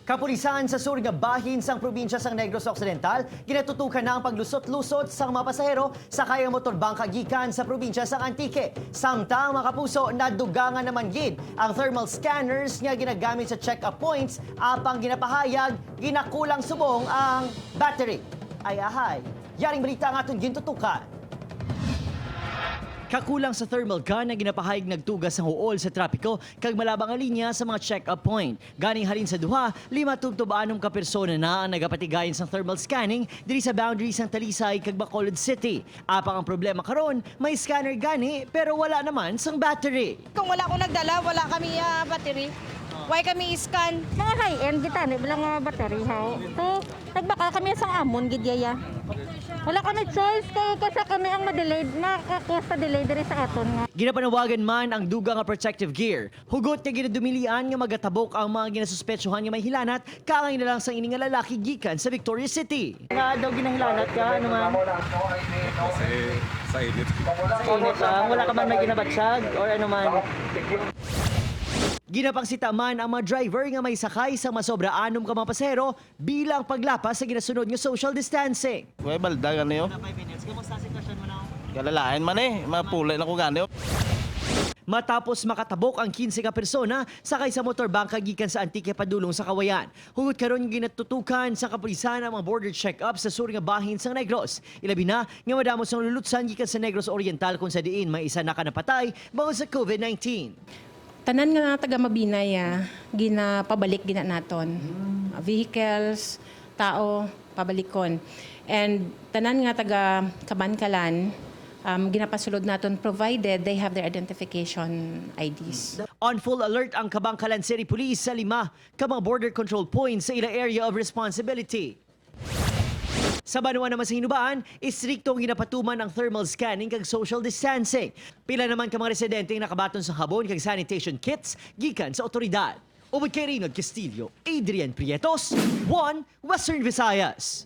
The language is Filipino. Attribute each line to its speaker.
Speaker 1: Kapulisan sa sur nga bahin sang probinsya sang Negros Occidental, ginatutukan na ang paglusot-lusot sang mga pasahero sa kayang motorbangka gikan sa probinsya sang Antique. Samtang mga kapuso, nadugangan naman gid ang thermal scanners nga ginagamit sa check-up points apang ginapahayag ginakulang subong ang battery. Ay ahay, yaring balita ang aton gintutukan. Kakulang sa thermal gun na ginapahayag nagtugas sa huol sa trapiko kag malabang ang linya sa mga check-up point. Ganing halin sa duha, 5-6 ka persona na ang nagapatigayon sa thermal scanning diri sa boundaries ng Talisay kag Bacolod City. Apang ang problema karon, may scanner gani pero wala naman sang battery.
Speaker 2: Kung wala akong nagdala, wala kami battery. Why kami scan?
Speaker 3: Mga high-end kita, bilang mga battery ha. So, nagbaka kami sa amon, gidyaya. Wala kami choice kasi kami ang ma-delayed, makakuha delay diri sa aton nga.
Speaker 1: Ginapanawagan man ang duga nga protective gear. Hugot nga ginadumilian nga magatabok ang mga ginasuspetsuhan nga may hilanat kaangay na lang sang ini nga lalaki gikan sa Victoria City. Nga daw ginahilanat ka, ano man?
Speaker 4: Kasi sa init.
Speaker 1: Sa init lang, wala ka man may ginabatsyag or ano man? Ginapangsita man ang mga driver nga may sakay sa masobra 6 ka mga pasahero bilang paglapas sa ginasunod nga social distancing.
Speaker 5: Kuya balda gani yo.
Speaker 1: 5 minutes, kamusta ang sitwasyon mo na?
Speaker 5: Kalalain man mapulay na ko gani yo.
Speaker 1: Matapos makatabok ang 15 ka persona sakay sa motorbangka gikan sa Antique padulong sa Kawayan. Hugot karon ginatutukan sa kapulisan ang mga border check-up sa sur nga bahin sang Negros. Ilabi na nga madamos ang lulutsan gikan sa Negros Oriental kung sa diin may isa na kanapatay bangod sa COVID-19.
Speaker 6: Tanan nga taga Mabinay, ginapabalik gina naton. Vehicles, tao, pabalikon. And tanan nga taga Kabankalan, ginapasulod naton provided they have their identification IDs.
Speaker 1: On full alert ang Kabangkalan City Police sa 5 ka mga border control points sa ila area of responsibility. Sa Banwa naman sa Hinubaan, istriktong ginapatuman ang thermal scanning kag social distancing. Pila naman ka mga residente ang nakabaton sa habon kag sanitation kits gikan sa otoridad. Ubod kay Reynald Castillo, Adrian Prietos, 1 Western Visayas.